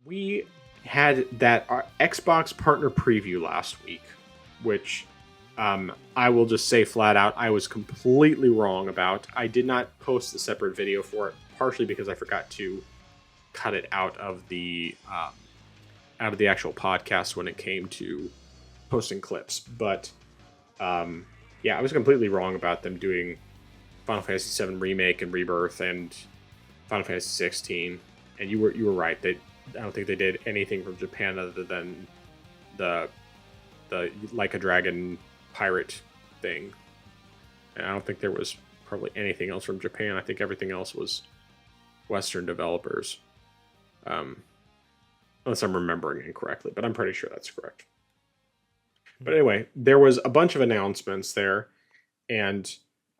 We had that Xbox partner preview last week, which I will just say flat out, I was completely wrong about. I did not post a separate video for it, partially because I forgot to cut it out of the actual podcast when it came to posting clips. But yeah, I was completely wrong about them doing Final Fantasy VII Remake and Rebirth and Final Fantasy 16. And you were right. I don't think they did anything from Japan other than the Like a Dragon pirate thing. And I don't think there was probably anything else from Japan. I think everything else was Western developers. Unless I'm remembering incorrectly, but I'm pretty sure that's correct. But anyway, there was a bunch of announcements there, and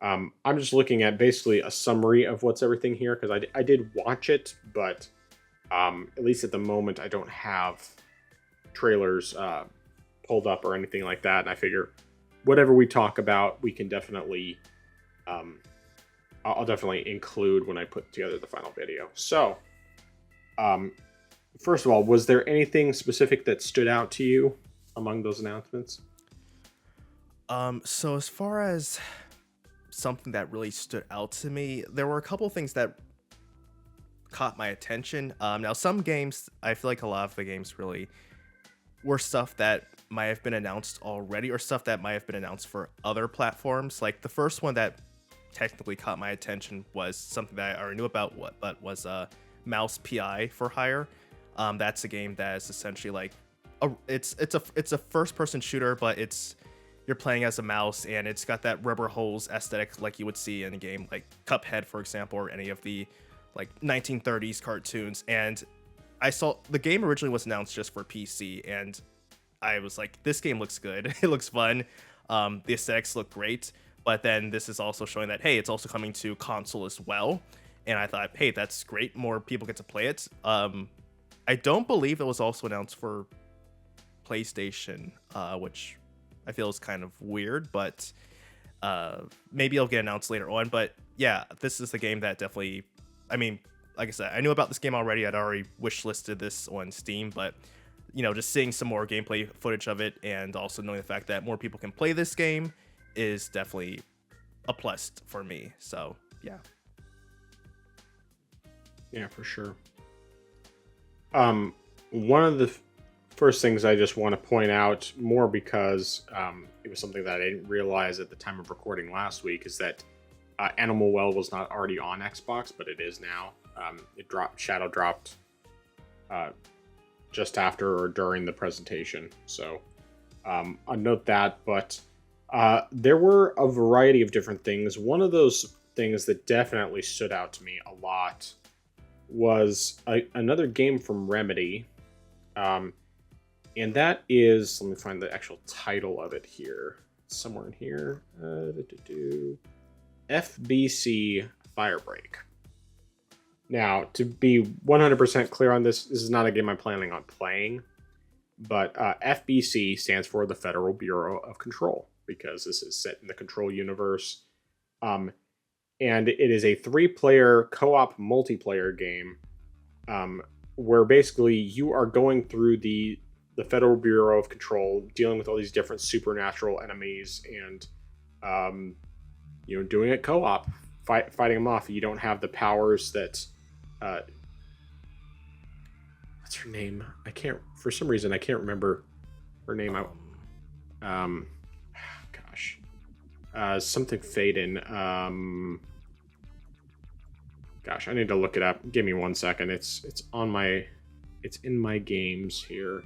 I'm just looking at basically a summary of what's everything here because I did watch it, but at least at the moment I don't have trailers pulled up or anything like that. And I figure whatever we talk about, we can definitely, I'll definitely include when I put together the final video. So, first of all, was there anything specific that stood out to you among those announcements? So as far as something that really stood out to me, there were a couple things that caught my attention. Now some games, I feel like a lot of the games really were stuff that might have been announced already or stuff that might have been announced for other platforms. Like the first one that technically caught my attention was something that I already knew about, but was Mouse PI for Hire. That's a game that is essentially like it's a first person shooter, but you're playing as a mouse, and it's got that rubber holes aesthetic like you would see in a game like Cuphead, for example, or any of the like 1930s cartoons. And I saw the game originally was announced just for PC, and I was like, this game looks good. It looks fun. The aesthetics look great, but then this is also showing that, hey, it's also coming to console as well. And I thought, hey, that's great. More people get to play it. I don't believe it was also announced for PlayStation, which I feel is kind of weird, but maybe it'll get announced later on. But yeah, this is a game that definitely, I mean, like I said, I knew about this game already. I'd already wishlisted this on Steam, but just seeing some more gameplay footage of it and also knowing the fact that more people can play this game is definitely a plus for me. So yeah. Yeah, for sure. One of the first things I just want to point out more because it was something that I didn't realize at the time of recording last week is that Animal Well was not already on Xbox, but it is now. Shadow dropped just after or during the presentation. So I'll note that, but there were a variety of different things. One of those things that definitely stood out to me a lot was another game from Remedy. And that is, let me find the actual title of it here. It's somewhere in here. FBC Firebreak. Now, to be 100% clear on this, this is not a game I'm planning on playing. But FBC stands for the Federal Bureau of Control, because this is set in the Control universe. And it is a 3-player co-op multiplayer game where basically you are going through the Federal Bureau of Control, dealing with all these different supernatural enemies, and doing it co-op, fighting them off. You don't have the powers that what's her name? For some reason I can't remember her name. Something Faden. Gosh, I need to look it up. Give me 1 second. It's in my games here.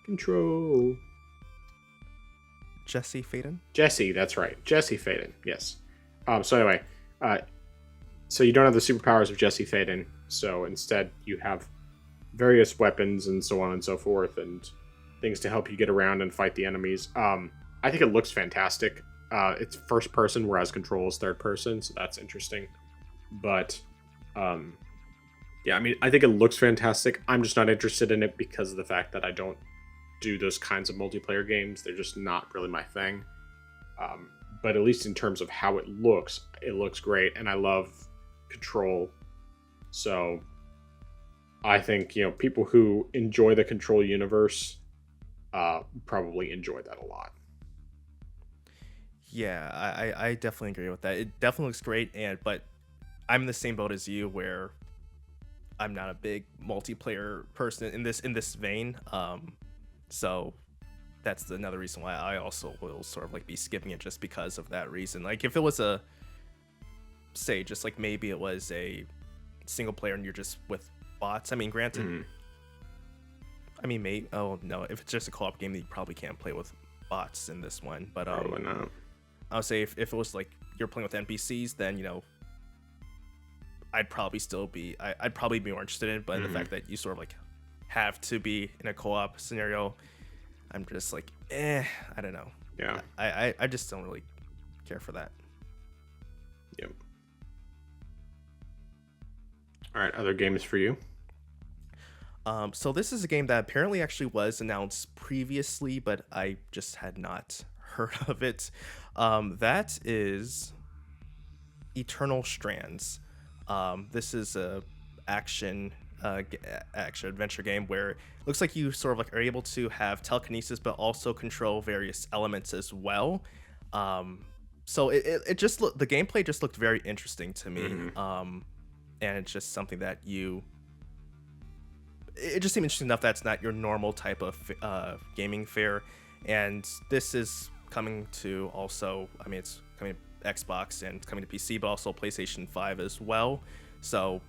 Control. Jesse Faden? Jesse, that's right. Jesse Faden, yes. So anyway, so you don't have the superpowers of Jesse Faden, so instead you have various weapons and so on and so forth, and things to help you get around and fight the enemies. I think it looks fantastic. It's first person, whereas Control is third person, so that's interesting. But yeah, I mean, I think it looks fantastic. I'm just not interested in it because of the fact that I don't do those kinds of multiplayer games. They're just not really my thing. But at least in terms of how it looks great, and I love Control. So I think people who enjoy the Control universe probably enjoy that a lot. Yeah, I definitely agree with that. It definitely looks great, but I'm in the same boat as you where I'm not a big multiplayer person in this vein. So that's another reason why I also will sort of like be skipping it just because of that reason. Like if it was a say just like maybe it was a single player and you're just with bots. I mean, granted, I mean, maybe oh no, if it's just a co-op game, then you probably can't play with bots in this one. But Probably not. I would say if it was like you're playing with NPCs, then I'd probably still be I'd probably be more interested in it. But the fact that you sort of like have to be in a co-op scenario, I'm just like I don't know. Yeah. I just don't really care for that. Yep. All right, other games for you? So this is a game that apparently actually was announced previously, but I just had not heard of it. That is Eternal Strands. This is a action action adventure game where it looks like you sort of like are able to have telekinesis, but also control various elements as well. So it just the gameplay just looked very interesting to me. And it's just something that it just seemed interesting enough that's not your normal type of gaming fare. And this is coming to also, I mean, it's coming to Xbox and it's coming to PC, but also PlayStation 5 as well. So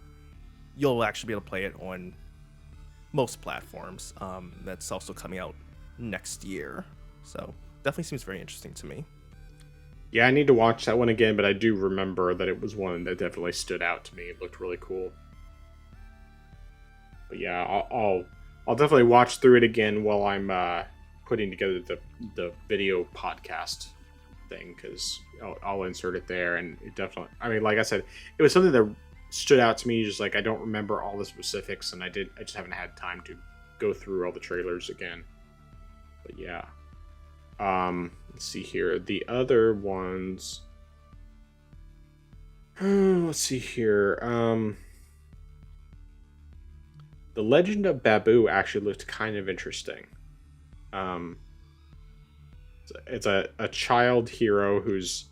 you'll actually be able to play it on most platforms. That's also coming out next year. So definitely seems very interesting to me. Yeah, I need to watch that one again, but I do remember that it was one that definitely stood out to me. It looked really cool. But yeah, I'll definitely watch through it again while I'm putting together the video podcast thing, because I'll insert it there. And it definitely, I mean, like I said, it was something that stood out to me. Just like I don't remember all the specifics, and I just haven't had time to go through all the trailers again. But yeah. Let's see here. The other ones. Let's see here. The Legend of Babu actually looked kind of interesting. It's a child hero who's.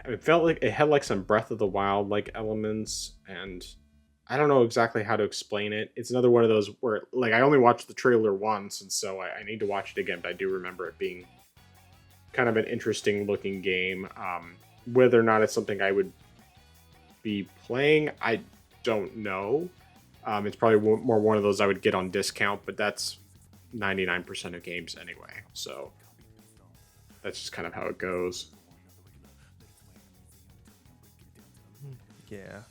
It felt like it had like some Breath of the Wild like elements, and I don't know exactly how to explain it. It's another one of those where, like, I only watched the trailer once, and so I need to watch it again, but I do remember it being kind of an interesting looking game. Whether or not it's something I would be playing, I don't know. It's probably more one of those I would get on discount, but that's 99% of games anyway, so that's just kind of how it goes. Yeah,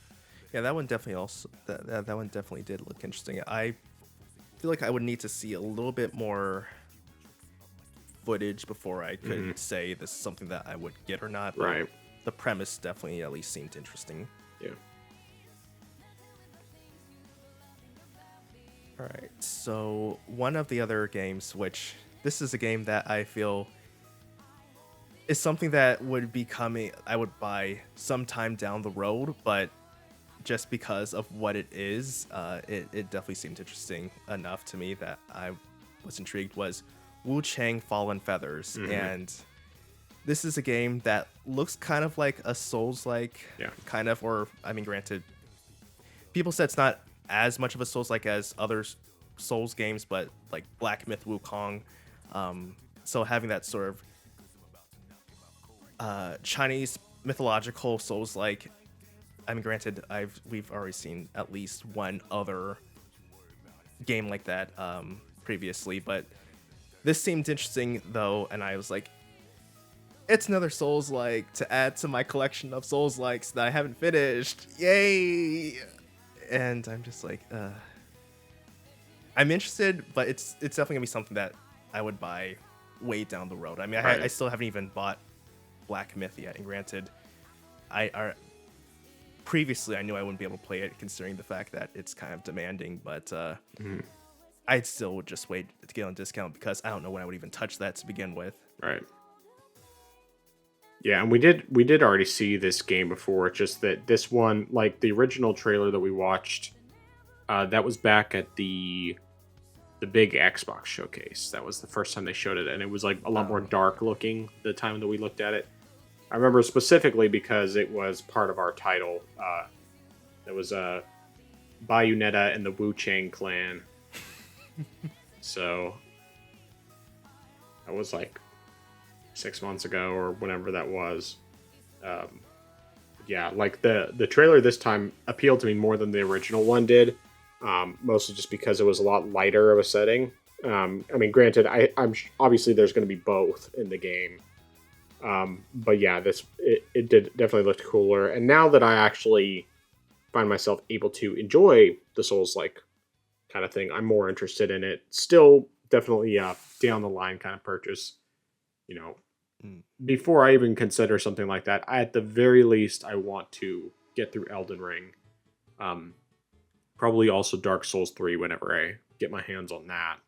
that one definitely also that one definitely did look interesting. I feel like I would need to see a little bit more footage before I could say this is something that I would get or not. But Right. the premise definitely at least seemed interesting. Yeah. All right, so one of the other games, which this is a game that I feel is something that would be coming, I would buy sometime down the road, but just because of what it is, it definitely seemed interesting enough to me that I was intrigued, was Wu Chang Fallen Feathers. And this is a game that looks kind of like a Souls-like, kind of, or, I mean, granted, people said it's not as much of a Souls-like as other Souls games, but like Black Myth Wukong. So having that sort of Chinese mythological Souls-like, I mean, granted, we've already seen at least one other game like that previously, but this seemed interesting though, and I was like, it's another Souls-like to add to my collection of Souls-likes that I haven't finished. Yay! And I'm just like, I'm interested, but it's definitely gonna be something that I would buy way down the road. I mean, Right. I still haven't even bought Black Myth yet, and granted, previously I knew I wouldn't be able to play it considering the fact that it's kind of demanding, but I still would just wait to get on discount because I don't know when I would even touch that to begin with. Right. Yeah, and we did already see this game before. It's just that this one, like the original trailer that we watched, That was back at the big Xbox showcase. That was the first time they showed it, and it was like a lot more dark looking the time that we looked at it. I remember specifically because it was part of our title. That was Bayonetta and the Wu Chang clan. So that was like 6 months ago or whenever that was. Yeah, like the trailer this time appealed to me more than the original one did. Mostly just because it was a lot lighter of a setting. I mean, granted, I'm obviously there's going to be both in the game. But yeah, it did definitely look cooler. And now that I actually find myself able to enjoy the Souls-like kind of thing, I'm more interested in it. Still, definitely down the line kind of purchase. You know, before I even consider something like that, at the very least, I want to get through Elden Ring. Probably also Dark Souls 3 whenever I get my hands on that.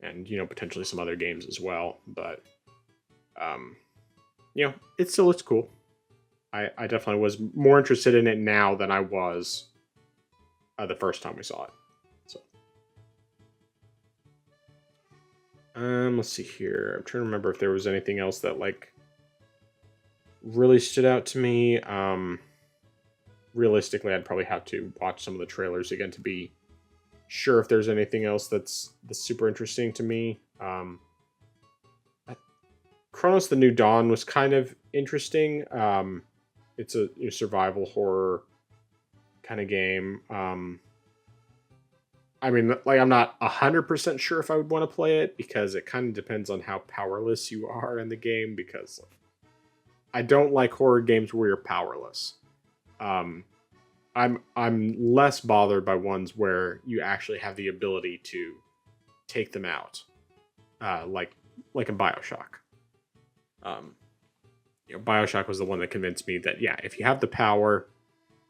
And, potentially some other games as well. But, it still looks cool. I definitely was more interested in it now than I was the first time we saw it. So, let's see here. I'm trying to remember if there was anything else that, really stood out to me. Realistically, I'd probably have to watch some of the trailers again to be sure if there's anything else that's super interesting to me. Chronos: The New Dawn was kind of interesting. It's a survival horror kind of game. I mean, I'm not 100% sure if I would want to play it because it kind of depends on how powerless you are in the game, because I don't like horror games where you're powerless. I'm less bothered by ones where you actually have the ability to take them out, like in BioShock. BioShock was the one that convinced me that if you have the power,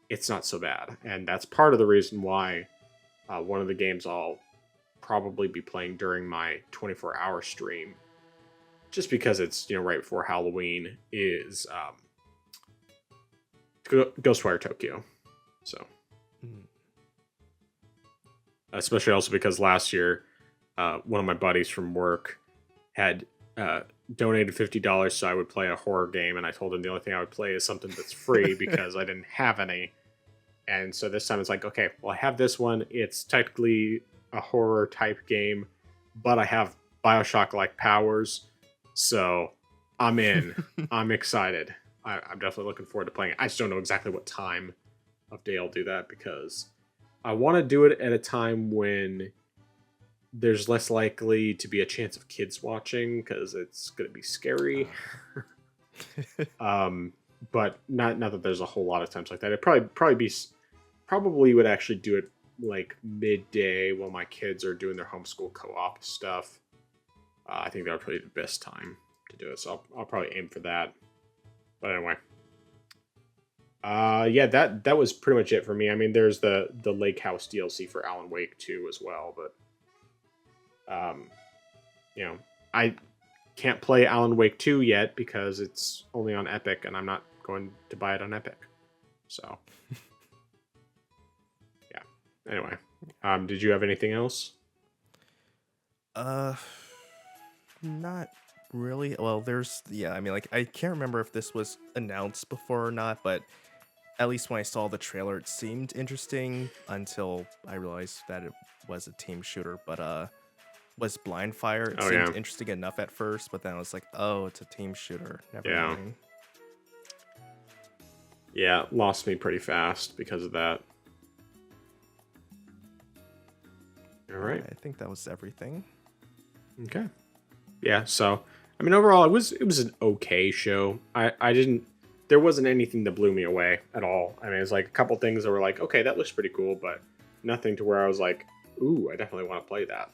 it's not so bad, and that's part of the reason why one of the games I'll probably be playing during my 24-hour stream, just because it's right before Halloween, is Ghostwire Tokyo. So, especially also because last year, one of my buddies from work had donated $50 so I would play a horror game, and I told him the only thing I would play is something that's free because I didn't have any. And so this time it's like, okay, well, I have this one. It's technically a horror type game, but I have BioShock-like powers, so I'm in. I'm excited. I'm definitely looking forward to playing it. I just don't know exactly what time of day I'll do that, because I want to do it at a time when there's less likely to be a chance of kids watching, because it's going to be scary. But not that there's a whole lot of times like that. It probably would actually do it like midday while my kids are doing their homeschool co-op stuff. I think that would probably be the best time to do it. So I'll probably aim for that. But anyway, that was pretty much it for me. I mean, there's the Lake House DLC for Alan Wake 2 as well, but I can't play Alan Wake 2 yet because it's only on Epic, and I'm not going to buy it on Epic. So, yeah. Anyway, did you have anything else? Not really. Well, I mean, I can't remember if this was announced before or not, but at least when I saw the trailer, it seemed interesting until I realized that it was a team shooter. But was Blindfire? It seemed interesting enough at first, but then I was like, oh, it's a team shooter. Never mind. Yeah, lost me pretty fast because of that. All right. I think that was everything. Okay. Yeah, so I mean, overall, it was an okay show. There wasn't anything that blew me away at all. I mean, it was like a couple things that were like, okay, that looks pretty cool, but nothing to where I was like, ooh, I definitely want to play that.